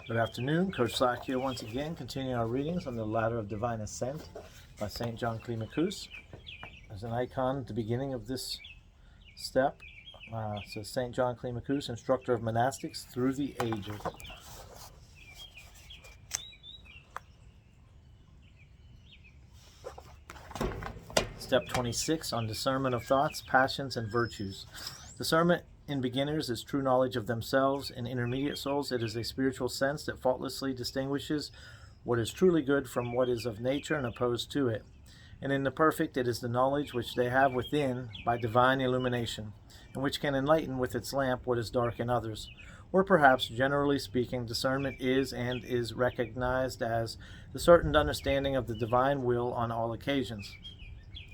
Good afternoon, Coach Slack here once again, continuing our readings on the Ladder of Divine Ascent by St. John Climacus. There's an icon at the beginning of this step. Says St. John Climacus, instructor of monastics through the ages. Step 26 on discernment of thoughts, passions, and virtues. Discernment in beginners is true knowledge of themselves. In intermediate souls, it is a spiritual sense that faultlessly distinguishes what is truly good from what is of nature and opposed to it. And in the perfect, it is the knowledge which they have within by divine illumination, and which can enlighten with its lamp what is dark in others. Or perhaps, generally speaking, discernment is and is recognized as the certain understanding of the divine will on all occasions,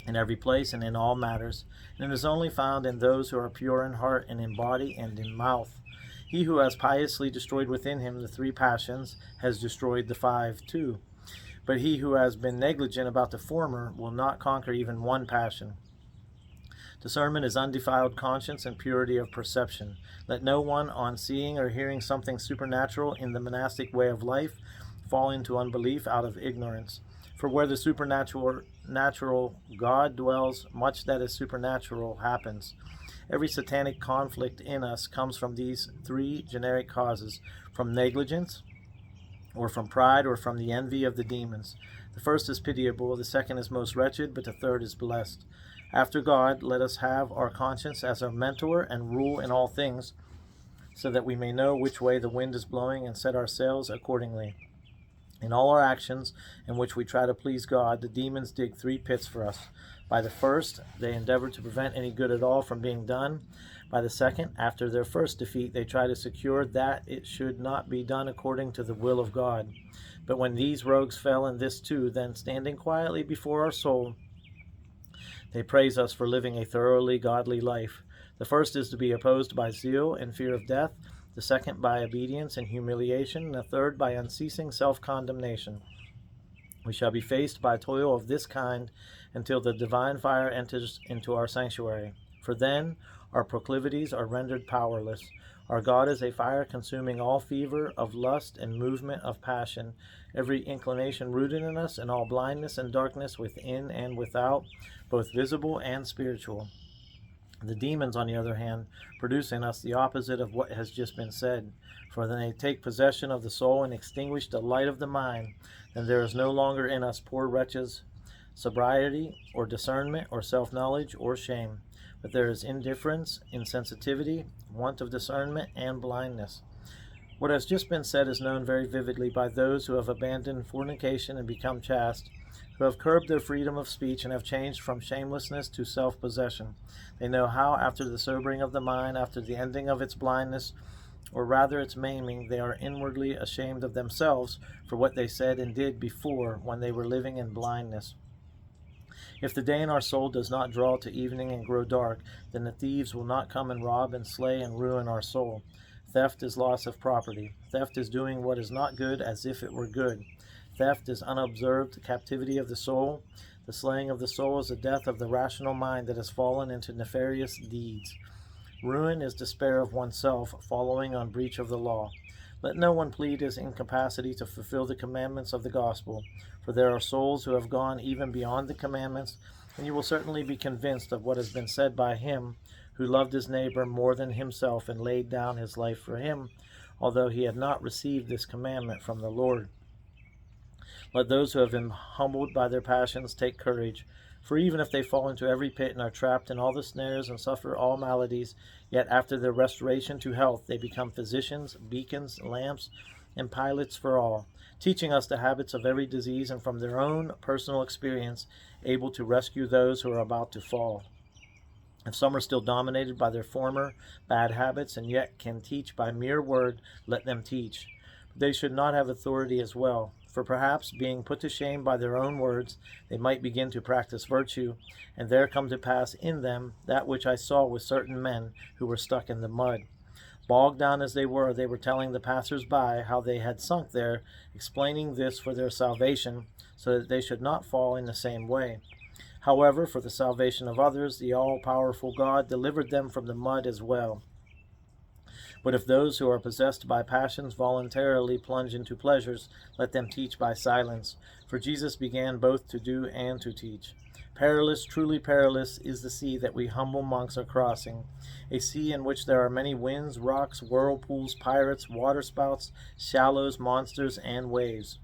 in every place and in all matters, and is only found in those who are pure in heart and in body and in mouth. He who has piously destroyed within him the three passions has destroyed the five too. But he who has been negligent about the former will not conquer even one passion. Discernment is undefiled conscience and purity of perception. Let no one, on seeing or hearing something supernatural in the monastic way of life, fall into unbelief out of ignorance. For where the natural God dwells, much that is supernatural happens. Every satanic conflict in us comes from these three generic causes: from negligence, or from pride, or from the envy of the demons. The first is pitiable, the second is most wretched, but the third is blessed. After God, let us have our conscience as our mentor and rule in all things, so that we may know which way the wind is blowing and set our sails accordingly. In all our actions in which we try to please God, the demons dig three pits for us. By the first, they endeavor to prevent any good at all from being done. By the second, after their first defeat, they try to secure that it should not be done according to the will of God. But when these rogues fell in this too, then standing quietly before our soul, they praise us for living a thoroughly godly life. The first is to be opposed by zeal and fear of death, the second by obedience and humiliation, and the third by unceasing self-condemnation. We shall be faced by toil of this kind until the divine fire enters into our sanctuary. For then our proclivities are rendered powerless. Our God is a fire consuming all fever of lust and movement of passion, every inclination rooted in us, and all blindness and darkness within and without, both visible and spiritual. The demons, on the other hand, produce in us the opposite of what has just been said. For when they take possession of the soul and extinguish the light of the mind, then there is no longer in us, poor wretches, sobriety or discernment or self-knowledge or shame, but there is indifference, insensitivity, want of discernment, and blindness. What has just been said is known very vividly by those who have abandoned fornication and become chaste, who have curbed their freedom of speech and have changed from shamelessness to self-possession. They know how, after the sobering of the mind, after the ending of its blindness, or rather its maiming, they are inwardly ashamed of themselves for what they said and did before, when they were living in blindness. If the day in our soul does not draw to evening and grow dark, then the thieves will not come and rob and slay and ruin our soul. Theft is loss of property. Theft is doing what is not good as if it were good. Theft is unobserved captivity of the soul. The slaying of the soul is the death of the rational mind that has fallen into nefarious deeds. Ruin is despair of oneself, following on breach of the law. Let no one plead his incapacity to fulfill the commandments of the gospel, for there are souls who have gone even beyond the commandments, and you will certainly be convinced of what has been said by him who loved his neighbor more than himself and laid down his life for him, although he had not received this commandment from the Lord. Let those who have been humbled by their passions take courage, for even if they fall into every pit and are trapped in all the snares and suffer all maladies, yet after their restoration to health they become physicians, beacons, lamps, and pilots for all, teaching us the habits of every disease and from their own personal experience able to rescue those who are about to fall. If some are still dominated by their former bad habits and yet can teach by mere word, let them teach. But they should not have authority as well, for perhaps, being put to shame by their own words, they might begin to practice virtue, and there come to pass in them that which I saw with certain men who were stuck in the mud. Bogged down as they were telling the passers-by how they had sunk there, explaining this for their salvation, so that they should not fall in the same way. However, for the salvation of others, the all-powerful God delivered them from the mud as well. But if those who are possessed by passions voluntarily plunge into pleasures, let them teach by silence. For Jesus began both to do and to teach. Perilous, truly perilous, is the sea that we humble monks are crossing, a sea in which there are many winds, rocks, whirlpools, pirates, waterspouts, shallows, monsters, and waves.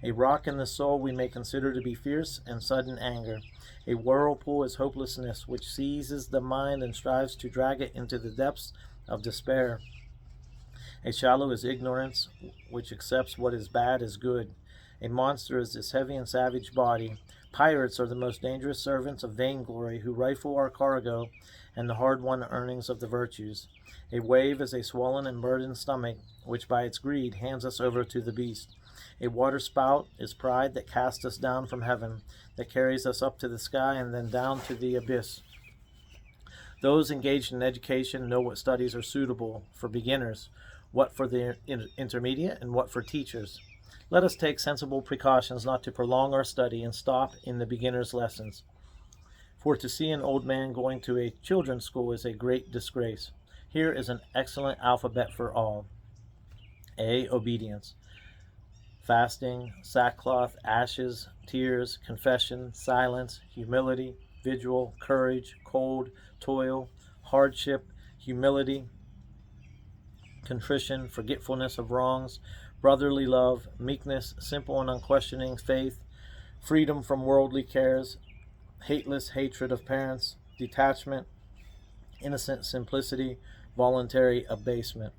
A rock in the soul we may consider to be fierce and sudden anger. A whirlpool is hopelessness, which seizes the mind and strives to drag it into the depths of despair. A shallow is ignorance, which accepts what is bad as good. A monster is this heavy and savage body. Pirates are the most dangerous servants of vainglory, who rifle our cargo and the hard-won earnings of the virtues. A wave is a swollen and burdened stomach, which by its greed hands us over to the beast. A waterspout is pride that casts us down from heaven, that carries us up to the sky and then down to the abyss. Those engaged in education know what studies are suitable for beginners, what for the intermediate, and what for teachers. Let us take sensible precautions not to prolong our study and stop in the beginner's lessons. For to see an old man going to a children's school is a great disgrace. Here is an excellent alphabet for all. A. Obedience. Fasting, sackcloth, ashes, tears, confession, silence, humility, vigil, courage, cold, toil, hardship, humility, contrition, forgetfulness of wrongs, brotherly love, meekness, simple and unquestioning faith, freedom from worldly cares, hateless hatred of parents, detachment, innocent simplicity, voluntary abasement.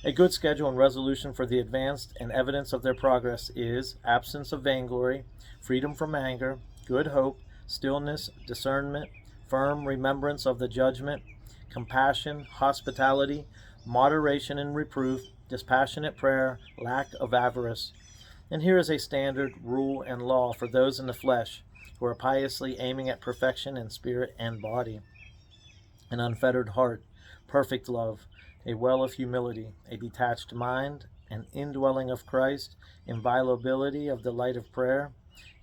A good schedule and resolution for the advanced and evidence of their progress is absence of vainglory, freedom from anger, good hope, stillness, discernment, firm remembrance of the judgment, compassion, hospitality, moderation in reproof, dispassionate prayer, lack of avarice. And here is a standard rule and law for those in the flesh who are piously aiming at perfection in spirit and body: an unfettered heart, perfect love, a well of humility, a detached mind, an indwelling of Christ, inviolability of the light of prayer,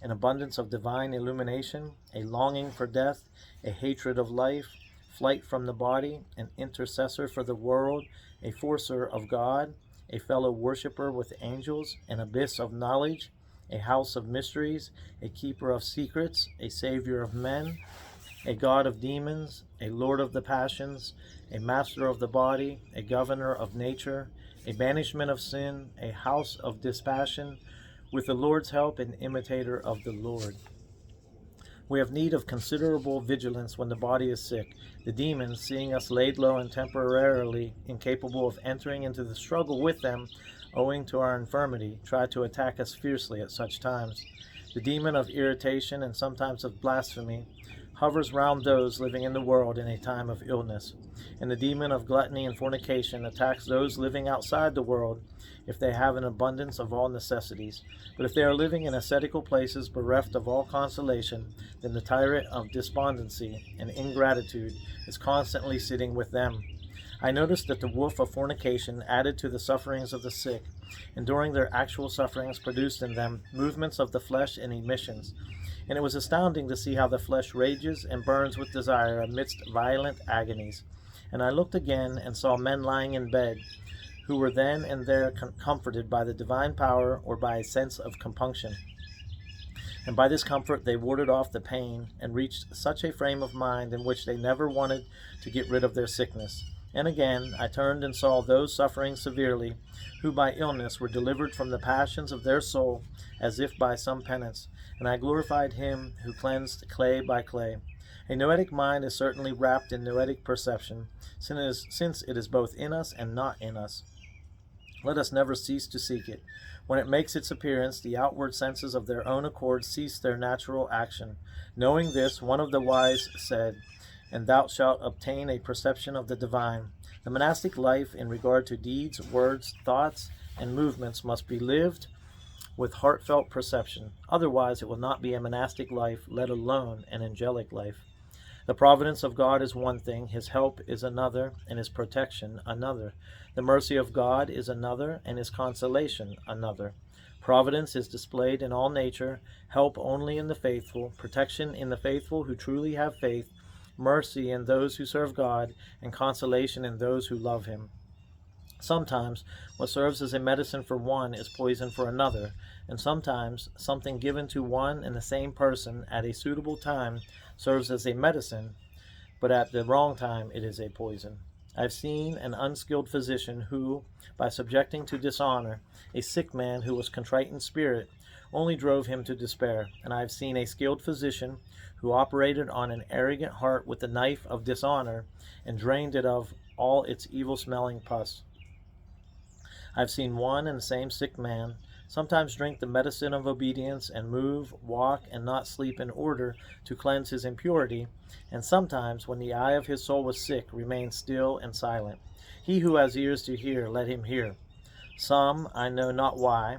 an abundance of divine illumination, a longing for death, a hatred of life, flight from the body, an intercessor for the world, a forcer of God, a fellow worshipper with angels, an abyss of knowledge, a house of mysteries, a keeper of secrets, a savior of men, a god of demons, a lord of the passions, a master of the body, a governor of nature, a banishment of sin, a house of dispassion, with the Lord's help an imitator of the Lord. We have need of considerable vigilance when the body is sick. The demons, seeing us laid low and temporarily incapable of entering into the struggle with them, owing to our infirmity, try to attack us fiercely at such times. The demon of irritation and sometimes of blasphemy hovers round those living in the world in a time of illness. And the demon of gluttony and fornication attacks those living outside the world if they have an abundance of all necessities. But if they are living in ascetical places bereft of all consolation, then the tyrant of despondency and ingratitude is constantly sitting with them. I noticed that the wolf of fornication added to the sufferings of the sick, and during their actual sufferings produced in them movements of the flesh and emissions. And it was astounding to see how the flesh rages and burns with desire amidst violent agonies. And I looked again and saw men lying in bed, who were then and there comforted by the divine power or by a sense of compunction. And by this comfort they warded off the pain and reached such a frame of mind in which they never wanted to get rid of their sickness. And again I turned and saw those suffering severely, who by illness were delivered from the passions of their soul, as if by some penance. And I glorified him who cleansed clay by clay. A noetic mind is certainly wrapped in noetic perception, since it is both in us and not in us. Let us never cease to seek it. When it makes its appearance, the outward senses of their own accord cease their natural action. Knowing this, one of the wise said, "And thou shalt obtain a perception of the divine." The monastic life in regard to deeds, words, thoughts, and movements must be lived with heartfelt perception. Otherwise it will not be a monastic life, let alone an angelic life. The providence of God is one thing, his help is another, and his protection another. The mercy of God is another, and his consolation another. Providence is displayed in all nature, help only in the faithful, protection in the faithful who truly have faith, mercy in those who serve God, and consolation in those who love him. Sometimes what serves as a medicine for one is poison for another, and sometimes something given to one and the same person at a suitable time serves as a medicine, but at the wrong time it is a poison. I've seen an unskilled physician who, by subjecting to dishonor a sick man who was contrite in spirit, only drove him to despair. And I have seen a skilled physician who operated on an arrogant heart with the knife of dishonor and drained it of all its evil smelling pus. I've seen one and the same sick man sometimes drink the medicine of obedience and move, walk, and not sleep in order to cleanse his impurity, and sometimes, when the eye of his soul was sick, remain still and silent. He who has ears to hear, let him hear. Some, I know not why,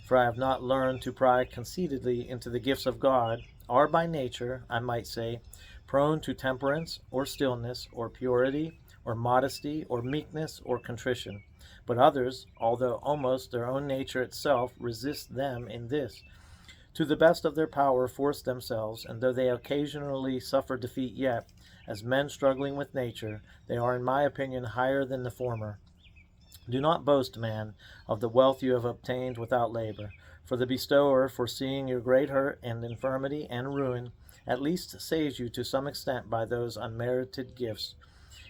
for I have not learned to pry conceitedly into the gifts of God, are by nature, I might say, prone to temperance, or stillness, or purity, or modesty, or meekness, or contrition. But others, although almost their own nature itself, resist them in this. To the best of their power force themselves, and though they occasionally suffer defeat, yet, as men struggling with nature, they are in my opinion higher than the former. Do not boast, man, of the wealth you have obtained without labor, for the bestower, foreseeing your great hurt and infirmity and ruin, at least saves you to some extent by those unmerited gifts.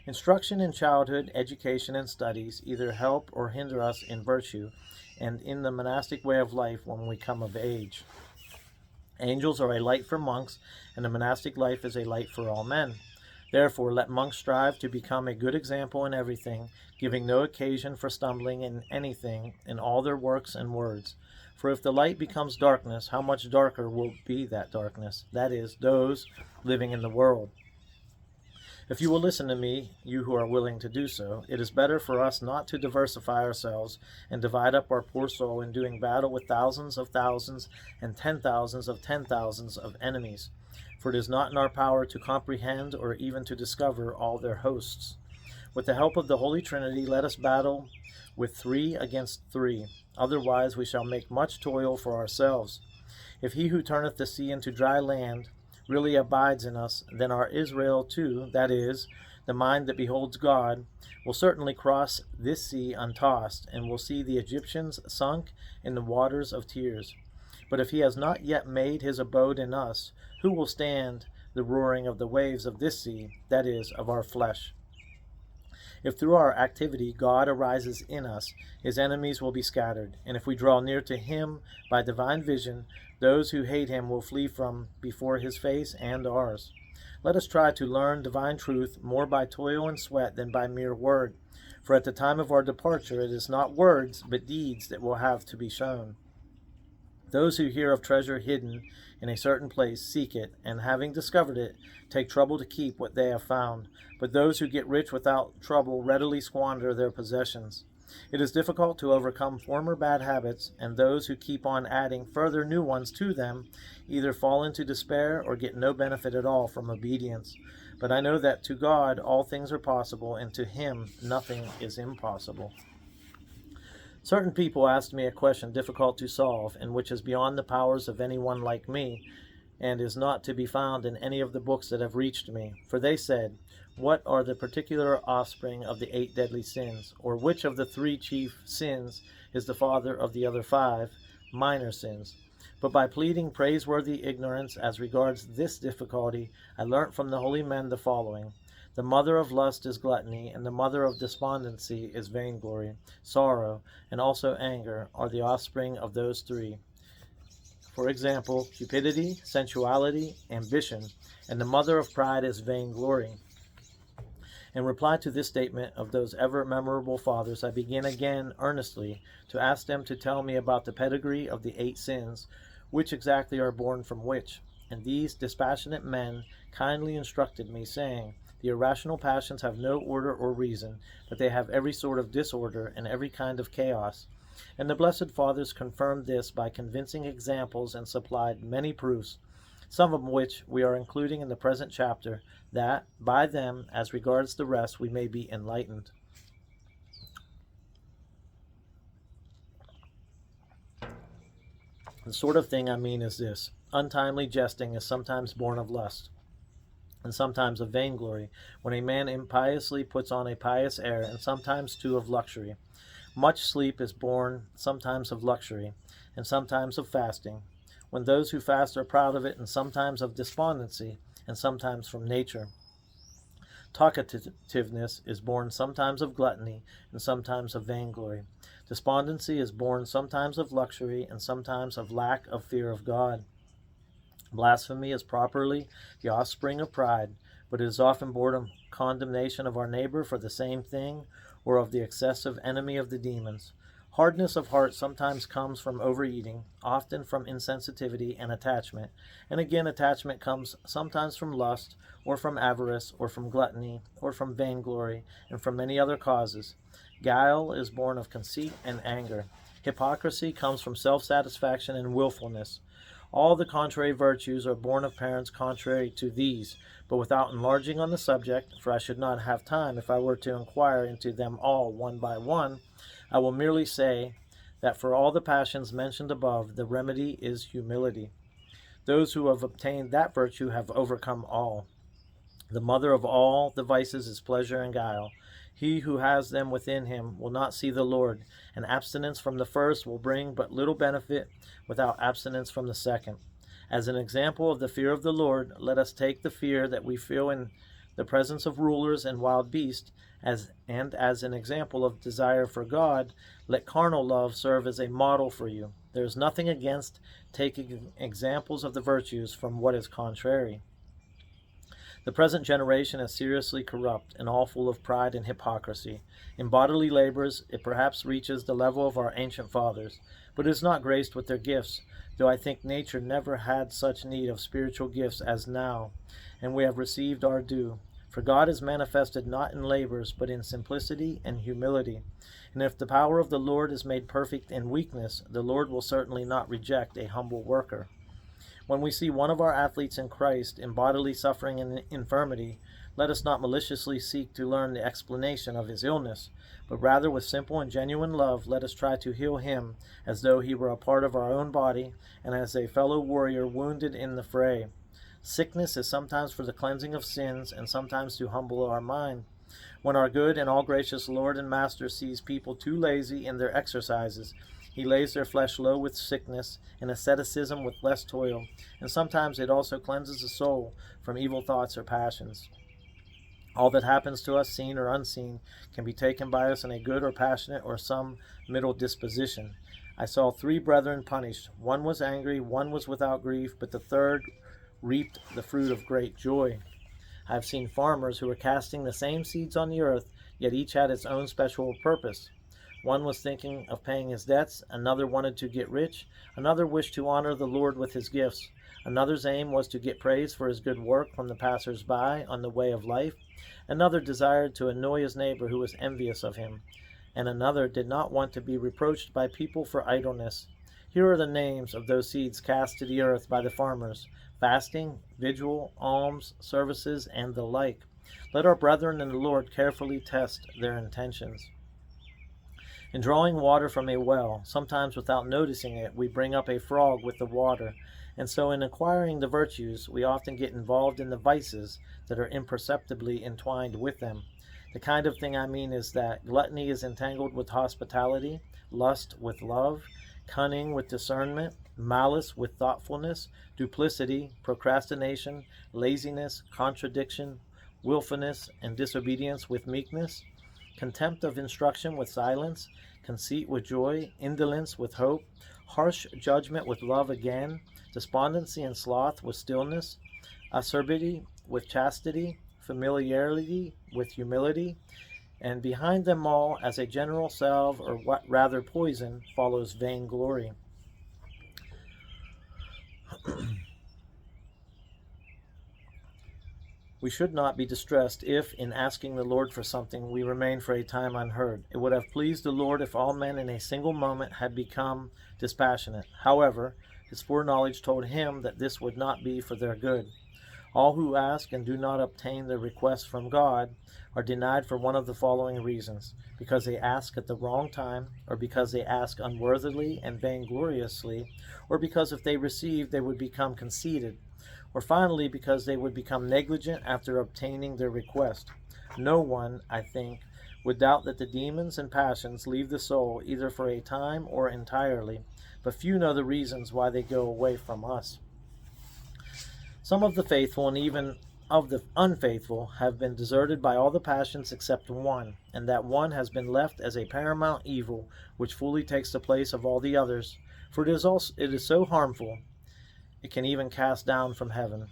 Instruction in childhood, education, and studies either help or hinder us in virtue and in the monastic way of life when we come of age. Angels are a light for monks, and the monastic life is a light for all men. Therefore, let monks strive to become a good example in everything, giving no occasion for stumbling in anything in all their works and words. For if the light becomes darkness, how much darker will be that darkness, that is, those living in the world. If you will listen to me, you who are willing to do so, it is better for us not to diversify ourselves and divide up our poor soul in doing battle with thousands and 10,000s of 10,000s of enemies. For it is not in our power to comprehend or even to discover all their hosts. With the help of the Holy Trinity, let us battle with 3 against 3. Otherwise we shall make much toil for ourselves. If he who turneth the sea into dry land really abides in us, then our Israel too, that is, the mind that beholds God, will certainly cross this sea untossed, and will see the Egyptians sunk in the waters of tears. But if he has not yet made his abode in us, who will stand the roaring of the waves of this sea, that is, of our flesh? If through our activity God arises in us, his enemies will be scattered, and if we draw near to him by divine vision, those who hate him will flee from before his face and ours. Let us try to learn divine truth more by toil and sweat than by mere word, for at the time of our departure it is not words but deeds that will have to be shown. Those who hear of treasure hidden in a certain place seek it, and having discovered it, take trouble to keep what they have found. But those who get rich without trouble readily squander their possessions. It is difficult to overcome former bad habits, and those who keep on adding further new ones to them either fall into despair or get no benefit at all from obedience. But I know that to God all things are possible, and to him nothing is impossible. Certain people asked me a question difficult to solve, and which is beyond the powers of anyone like me, and is not to be found in any of the books that have reached me. For they said, what are the particular offspring of the 8 deadly sins? Or which of the 3 chief sins is the father of the other 5 minor sins? But by pleading praiseworthy ignorance as regards this difficulty, I learnt from the holy men the following. The mother of lust is gluttony, and the mother of despondency is vainglory. Sorrow, and also anger, are the offspring of those 3. For example, cupidity, sensuality, ambition, and the mother of pride is vainglory. In reply to this statement of those ever memorable fathers, I begin again earnestly to ask them to tell me about the pedigree of the 8 sins, which exactly are born from which. And these dispassionate men kindly instructed me, saying, the irrational passions have no order or reason, but they have every sort of disorder and every kind of chaos. And the blessed fathers confirmed this by convincing examples and supplied many proofs, some of which we are including in the present chapter, that by them, as regards the rest, we may be enlightened. The sort of thing I mean is this. Untimely jesting is sometimes born of lust. and sometimes of vainglory, when a man impiously puts on a pious air, and sometimes too of luxury. Much sleep is born sometimes of luxury, and sometimes of fasting, when those who fast are proud of it, and sometimes of despondency, and sometimes from nature. Talkativeness is born sometimes of gluttony, and sometimes of vainglory. Despondency is born sometimes of luxury, and sometimes of lack of fear of God. Blasphemy is properly the offspring of pride, but it is often born of condemnation of our neighbor for the same thing, or of the excessive enemy of the demons. Hardness of heart sometimes comes from overeating, often from insensitivity and attachment, and again attachment comes sometimes from lust, or from avarice, or from gluttony, or from vainglory, and from many other causes. Guile is born of conceit and anger. Hypocrisy comes from self-satisfaction and willfulness. All the contrary virtues are born of parents contrary to these, but without enlarging on the subject, for I should not have time if I were to inquire into them all one by one, I will merely say that for all the passions mentioned above, the remedy is humility. Those who have obtained that virtue have overcome all. The mother of all the vices is pleasure and guile. He who has them within him will not see the Lord, and abstinence from the first will bring but little benefit without abstinence from the second. As an example of the fear of the Lord, let us take the fear that we feel in the presence of rulers and wild beasts, as an example of desire for God, let carnal love serve as a model for you. There is nothing against taking examples of the virtues from what is contrary. The present generation is seriously corrupt and all full of pride and hypocrisy. In bodily labors, it perhaps reaches the level of our ancient fathers, but is not graced with their gifts, though I think nature never had such need of spiritual gifts as now, and we have received our due. For God is manifested not in labors, but in simplicity and humility. And if the power of the Lord is made perfect in weakness, the Lord will certainly not reject a humble worker. When we see one of our athletes in Christ in bodily suffering and infirmity, let us not maliciously seek to learn the explanation of his illness, but rather with simple and genuine love let us try to heal him as though he were a part of our own body and as a fellow warrior wounded in the fray. Sickness is sometimes for the cleansing of sins and sometimes to humble our mind. When our good and all-gracious Lord and Master sees people too lazy in their exercises, he lays their flesh low with sickness and asceticism with less toil, and sometimes it also cleanses the soul from evil thoughts or passions. All that happens to us, seen or unseen, can be taken by us in a good or passionate or some middle disposition. I saw 3 brethren punished. One was angry, one was without grief, but the third reaped the fruit of great joy. I have seen farmers who were casting the same seeds on the earth, yet each had its own special purpose. One was thinking of paying his debts, another wanted to get rich, another wished to honor the Lord with his gifts, another's aim was to get praise for his good work from the passers-by on the way of life, another desired to annoy his neighbor who was envious of him, and another did not want to be reproached by people for idleness. Here are the names of those seeds cast to the earth by the farmers: fasting, vigil, alms, services, and the like. Let our brethren in the Lord carefully test their intentions. In drawing water from a well, sometimes without noticing it, we bring up a frog with the water, and so in acquiring the virtues, we often get involved in the vices that are imperceptibly entwined with them. The kind of thing I mean is that gluttony is entangled with hospitality, lust with love, cunning with discernment, malice with thoughtfulness, duplicity, procrastination, laziness, contradiction, willfulness, and disobedience with meekness, contempt of instruction with silence, conceit with joy, indolence with hope, harsh judgment with love again, despondency and sloth with stillness, acerbity with chastity, familiarity with humility, and behind them all, as a general salve, or what rather poison, follows vainglory. We should not be distressed if, in asking the Lord for something, we remain for a time unheard. It would have pleased the Lord if all men in a single moment had become dispassionate. However, his foreknowledge told him that this would not be for their good. All who ask and do not obtain their requests from God are denied for one of the following reasons: because they ask at the wrong time, or because they ask unworthily and vaingloriously, or because if they received they would become conceited, or finally because they would become negligent after obtaining their request. No one, I think, would doubt that the demons and passions leave the soul either for a time or entirely, but few know the reasons why they go away from us. Some of the faithful and even of the unfaithful have been deserted by all the passions except one, and that one has been left as a paramount evil which fully takes the place of all the others, for it is so harmful it can even cast down from heaven.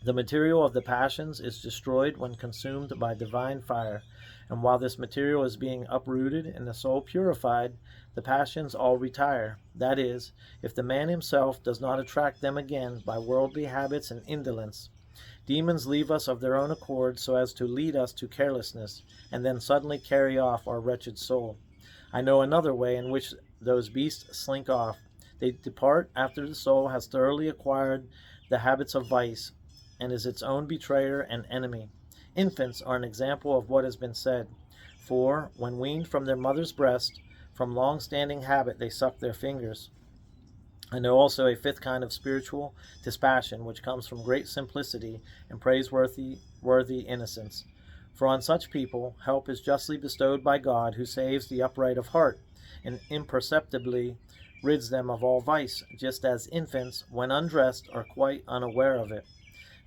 The material of the passions is destroyed when consumed by divine fire, and while this material is being uprooted and the soul purified, the passions all retire. That is, if the man himself does not attract them again by worldly habits and indolence. Demons leave us of their own accord so as to lead us to carelessness, and then suddenly carry off our wretched soul. I know another way in which those beasts slink off. They depart after the soul has thoroughly acquired the habits of vice, and is its own betrayer and enemy. Infants are an example of what has been said, for, when weaned from their mother's breast, from long-standing habit they suck their fingers. I know also a fifth kind of spiritual dispassion, which comes from great simplicity and praiseworthy innocence. For on such people help is justly bestowed by God, who saves the upright of heart, and imperceptibly rids them of all vice, just as infants, when undressed, are quite unaware of it.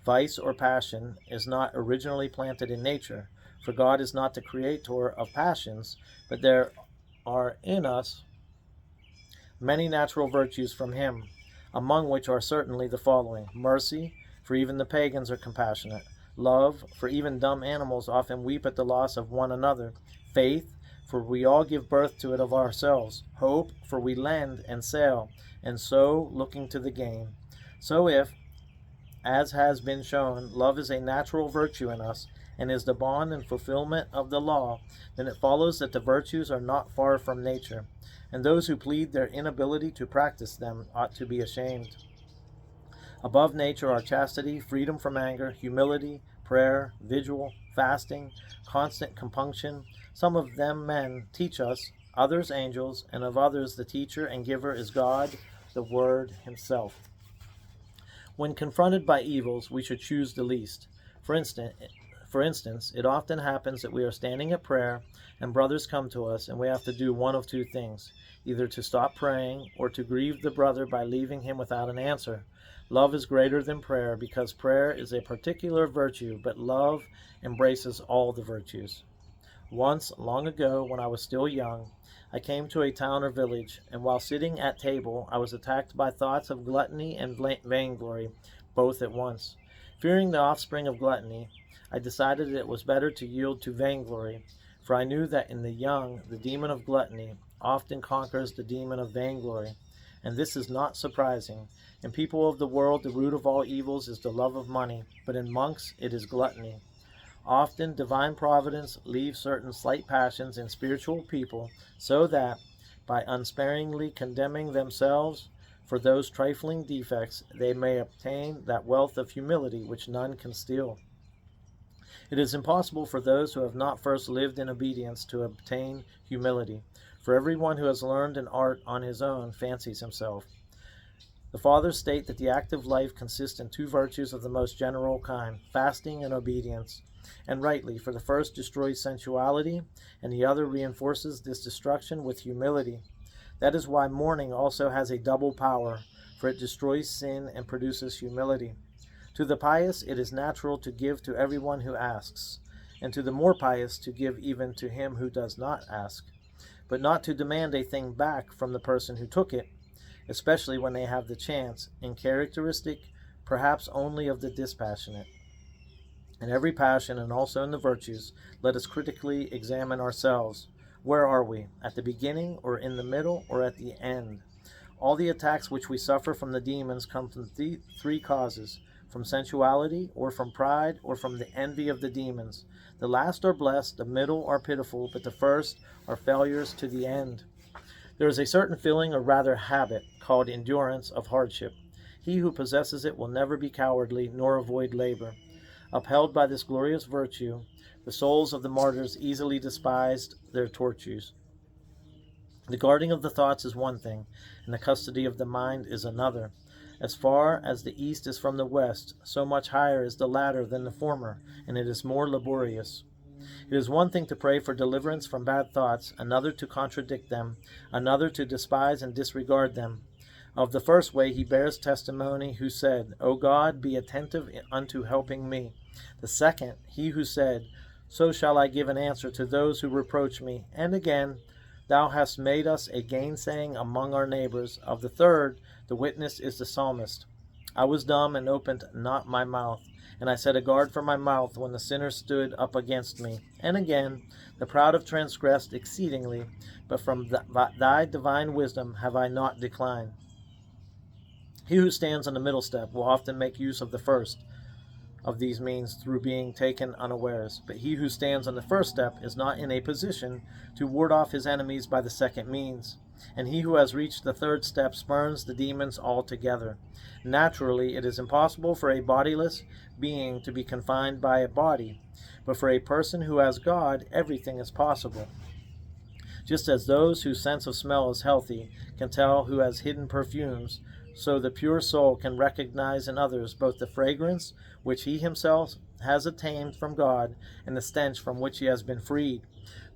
Vice or passion is not originally planted in nature, for God is not the creator of passions, but there are in us many natural virtues from him, among which are certainly the following: mercy, for even the pagans are compassionate; love, for even dumb animals often weep at the loss of one another; faith, for we all give birth to it of ourselves; hope, for we lend and sail, and so looking to the gain. So if, as has been shown, love is a natural virtue in us, and is the bond and fulfillment of the law, then it follows that the virtues are not far from nature, and those who plead their inability to practice them ought to be ashamed. Above nature are chastity, freedom from anger, humility, prayer, vigil, fasting, constant compunction. Some of them men teach us, others angels, and of others the teacher and giver is God, the Word himself. When confronted by evils, we should choose the least. For instance, it often happens that we are standing at prayer and brothers come to us, and we have to do one of two things: either to stop praying or to grieve the brother by leaving him without an answer. Love is greater than prayer, because prayer is a particular virtue, but love embraces all the virtues. Once, long ago, when I was still young, I came to a town or village, and while sitting at table, I was attacked by thoughts of gluttony and vainglory, both at once. Fearing the offspring of gluttony, I decided that it was better to yield to vainglory, for I knew that in the young the demon of gluttony often conquers the demon of vainglory. And this is not surprising. In people of the world, the root of all evils is the love of money, but in monks it is gluttony. Often divine providence leaves certain slight passions in spiritual people, so that, by unsparingly condemning themselves for those trifling defects, they may obtain that wealth of humility which none can steal. It is impossible for those who have not first lived in obedience to obtain humility, for everyone who has learned an art on his own fancies himself. The Fathers state that the active life consists in two virtues of the most general kind, fasting and obedience. And rightly, for the first destroys sensuality, and the other reinforces this destruction with humility. That is why mourning also has a double power, for it destroys sin and produces humility. To the pious it is natural to give to everyone who asks, and to the more pious to give even to him who does not ask, but not to demand a thing back from the person who took it, especially when they have the chance, and characteristic perhaps only of the dispassionate. In every passion, and also in the virtues, let us critically examine ourselves. Where are we? At the beginning, or in the middle, or at the end? All the attacks which we suffer from the demons come from three causes: from sensuality, or from pride, or from the envy of the demons. The last are blessed, the middle are pitiful, but the first are failures to the end. There is a certain feeling, or rather habit, called endurance of hardship. He who possesses it will never be cowardly, nor avoid labor. Upheld by this glorious virtue, the souls of the martyrs easily despised their tortures. The guarding of the thoughts is one thing, and the custody of the mind is another. As far as the east is from the west, so much higher is the latter than the former, and it is more laborious. It is one thing to pray for deliverance from bad thoughts, another to contradict them, another to despise and disregard them. Of the first way he bears testimony who said, O God, be attentive unto helping me. The second, he who said, So shall I give an answer to those who reproach me. And again, Thou hast made us a gainsaying among our neighbors. Of the third, the witness is the psalmist. I was dumb and opened not my mouth, and I set a guard for my mouth when the sinner stood up against me. And again, the proud have transgressed exceedingly, but from thy divine wisdom have I not declined. He who stands on the middle step will often make use of the first of these means through being taken unawares. But he who stands on the first step is not in a position to ward off his enemies by the second means. And he who has reached the third step spurns the demons altogether. Naturally, it is impossible for a bodiless being to be confined by a body, but for a person who has God, everything is possible. Just as those whose sense of smell is healthy can tell who has hidden perfumes, so the pure soul can recognize in others both the fragrance which he himself has attained from God and the stench from which he has been freed,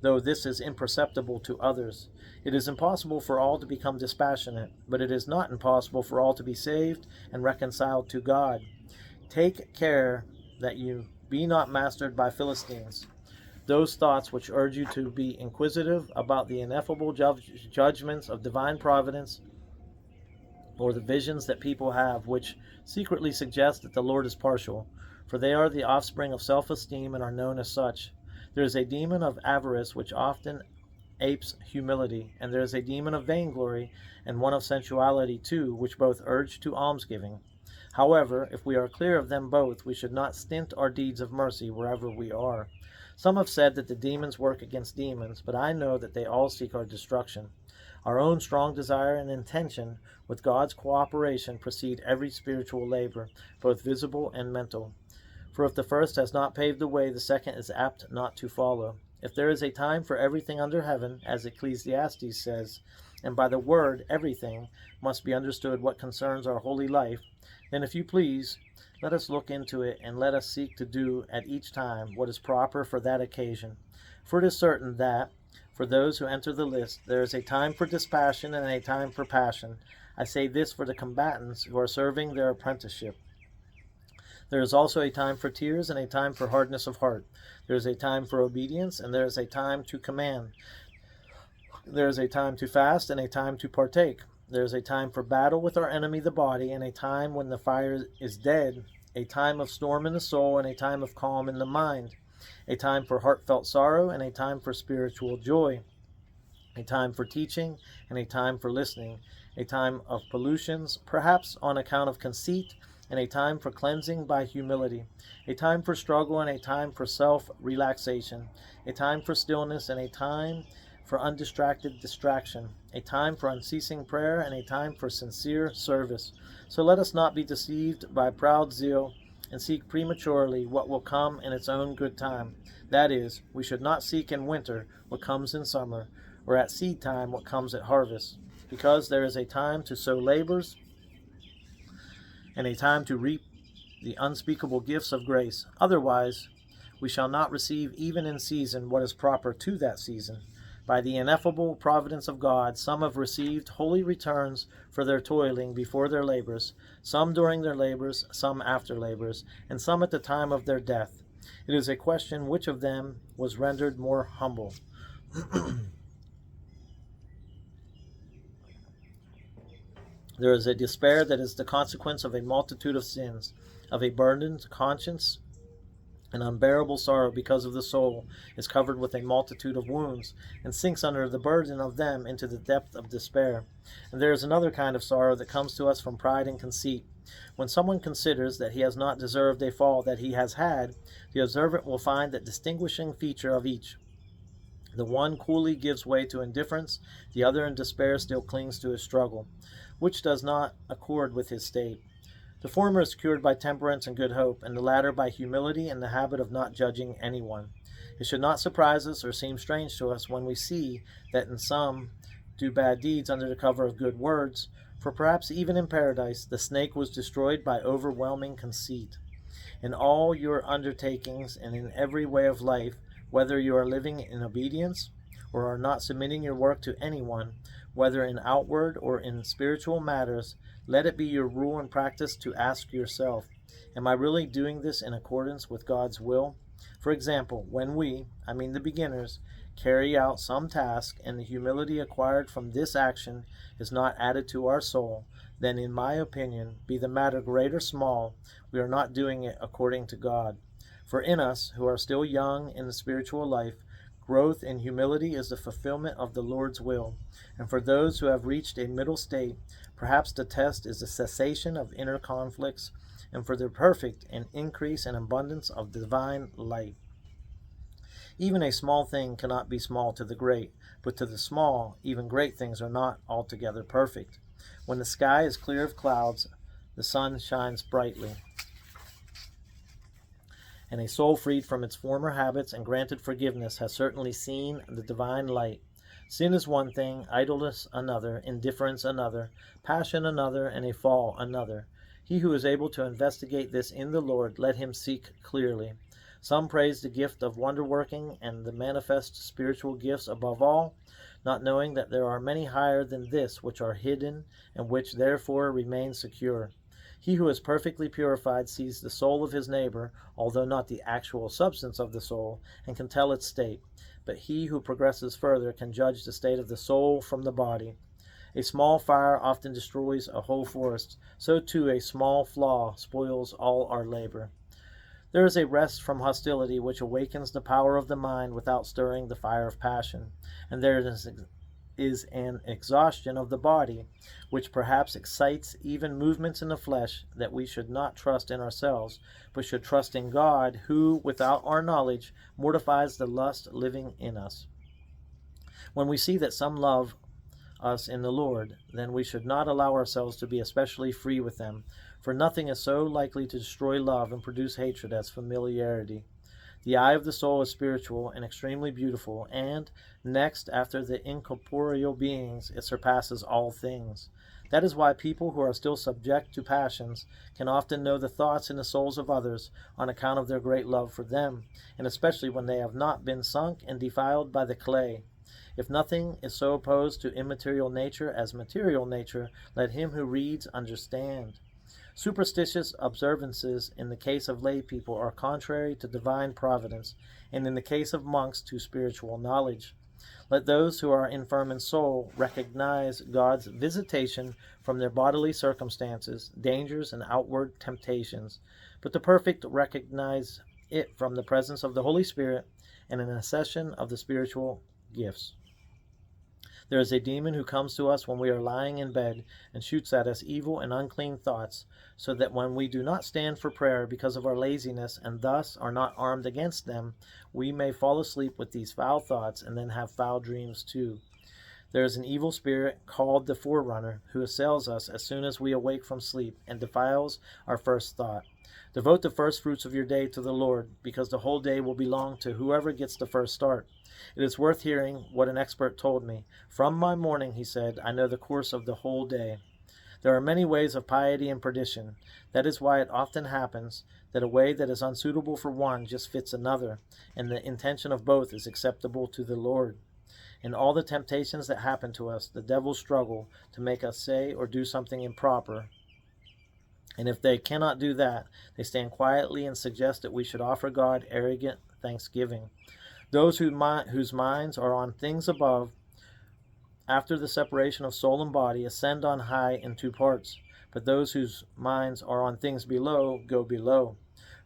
though this is imperceptible to others. It is impossible for all to become dispassionate, but it is not impossible for all to be saved and reconciled to God. Take care that you be not mastered by Philistines, those thoughts which urge you to be inquisitive about the ineffable judgments of divine providence, or the visions that people have, which secretly suggest that the Lord is partial, for they are the offspring of self-esteem and are known as such. There is a demon of avarice which often apes humility, and there is a demon of vainglory, and one of sensuality too, which both urge to almsgiving. However, if we are clear of them both, we should not stint our deeds of mercy wherever we are. Some have said that the demons work against demons, but I know that they all seek our destruction. Our own strong desire and intention, with God's cooperation, precede every spiritual labor, both visible and mental. For if the first has not paved the way, the second is apt not to follow. If there is a time for everything under heaven, as Ecclesiastes says, and by the word everything must be understood what concerns our holy life, then if you please, let us look into it, and let us seek to do at each time what is proper for that occasion. For it is certain that, for those who enter the list, there is a time for dispassion and a time for passion. I say this for the combatants who are serving their apprenticeship. There is also a time for tears and a time for hardness of heart. There is a time for obedience, and there is a time to command. There is a time to fast and a time to partake. There is a time for battle with our enemy, the body, and a time when the fire is dead, a time of storm in the soul and a time of calm in the mind, a time for heartfelt sorrow and a time for spiritual joy, a time for teaching and a time for listening, a time of pollutions, perhaps on account of conceit, and a time for cleansing by humility, a time for struggle and a time for self-relaxation, a time for stillness and a time for undistracted distraction, a time for unceasing prayer and a time for sincere service. So let us not be deceived by proud zeal and seek prematurely what will come in its own good time. That is, we should not seek in winter what comes in summer, or at seed time what comes at harvest, because there is a time to sow labors and a time to reap the unspeakable gifts of grace. Otherwise, we shall not receive even in season what is proper to that season. By the ineffable providence of God, some have received holy returns for their toiling before their labors, some during their labors, some after labors, and some at the time of their death. It is a question which of them was rendered more humble. There is a despair that is the consequence of a multitude of sins, of a burdened conscience. An unbearable sorrow because of the soul is covered with a multitude of wounds, and sinks under the burden of them into the depth of despair. And there is another kind of sorrow that comes to us from pride and conceit. When someone considers that he has not deserved a fall that he has had, the observant will find that distinguishing feature of each. The one coolly gives way to indifference, the other in despair still clings to his struggle, which does not accord with his state. The former is cured by temperance and good hope, and the latter by humility and the habit of not judging anyone. It should not surprise us or seem strange to us when we see that in some do bad deeds under the cover of good words, For perhaps even in paradise the snake was destroyed by overwhelming conceit. In all your undertakings and in every way of life, whether you are living in obedience or are not submitting your work to anyone, whether in outward or in spiritual matters, let it be your rule and practice to ask yourself, am I really doing this in accordance with God's will? For example, when we, I mean the beginners, carry out some task and the humility acquired from this action is not added to our soul, then in my opinion, be the matter great or small, we are not doing it according to God. For in us, who are still young in the spiritual life, growth in humility is the fulfillment of the Lord's will. And for those who have reached a middle state, perhaps the test is the cessation of inner conflicts, and for the perfect, an increase and abundance of divine light. Even a small thing cannot be small to the great, but to the small, even great things are not altogether perfect. When the sky is clear of clouds, the sun shines brightly, and a soul freed from its former habits and granted forgiveness has certainly seen the divine light. Sin is one thing, idleness another, indifference another, passion another, and a fall another. He who is able to investigate this in the Lord, let him seek clearly. Some praise the gift of wonder-working and the manifest spiritual gifts above all, not knowing that there are many higher than this which are hidden and which therefore remain secure. He who is perfectly purified sees the soul of his neighbor, although not the actual substance of the soul, and can tell its state. But he who progresses further can judge the state of the soul from the body. A small fire often destroys a whole forest, so too a small flaw spoils all our labor. There is a rest from hostility which awakens the power of the mind without stirring the fire of passion, and there is an exhaustion of the body which perhaps excites even movements in the flesh that we should not trust in ourselves, but should trust in God, who, without our knowledge, mortifies the lust living in us. When we see that some love us in the Lord, then we should not allow ourselves to be especially free with them, for nothing is so likely to destroy love and produce hatred as familiarity. The eye of the soul is spiritual and extremely beautiful, and, next after the incorporeal beings, it surpasses all things. That is why people who are still subject to passions can often know the thoughts in the souls of others on account of their great love for them, and especially when they have not been sunk and defiled by the clay. If nothing is so opposed to immaterial nature as material nature, let him who reads understand. Superstitious observances in the case of lay people are contrary to divine providence, and in the case of monks to spiritual knowledge. Let those who are infirm in soul recognize God's visitation from their bodily circumstances, dangers, and outward temptations, but the perfect recognize it from the presence of the Holy Spirit and an accession of the spiritual gifts. There is a demon who comes to us when we are lying in bed and shoots at us evil and unclean thoughts, so that when we do not stand for prayer because of our laziness and thus are not armed against them, we may fall asleep with these foul thoughts and then have foul dreams too. There is an evil spirit called the forerunner who assails us as soon as we awake from sleep and defiles our first thought. Devote the first fruits of your day to the Lord, because the whole day will belong to whoever gets the first start. It is worth hearing what an expert told me. From my morning, he said, I know the course of the whole day. There are many ways of piety and perdition. That is why it often happens that a way that is unsuitable for one just fits another, and the intention of both is acceptable to the Lord. In all the temptations that happen to us, the devils struggle to make us say or do something improper. And if they cannot do that, they stand quietly and suggest that we should offer God arrogant thanksgiving. Those whose minds are on things above, after the separation of soul and body, ascend on high in two parts, but those whose minds are on things below go below.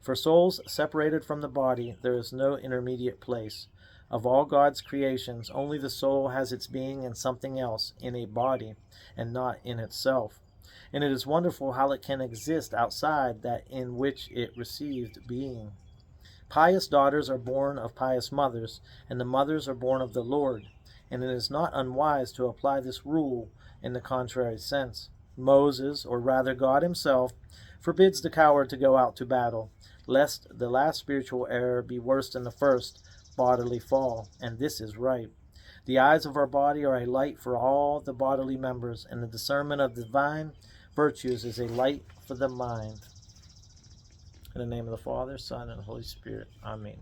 For souls separated from the body, there is no intermediate place. Of all God's creations, only the soul has its being in something else, in a body, and not in itself. And it is wonderful how it can exist outside that in which it received being. Pious daughters are born of pious mothers, and the mothers are born of the Lord. And it is not unwise to apply this rule in the contrary sense. Moses, or rather God himself, forbids the coward to go out to battle, lest the last spiritual error be worse than the first bodily fall, and this is right. The eyes of our body are a light for all the bodily members, and the discernment of divine virtues is a light for the mind. In the name of the Father, Son, and Holy Spirit. Amen.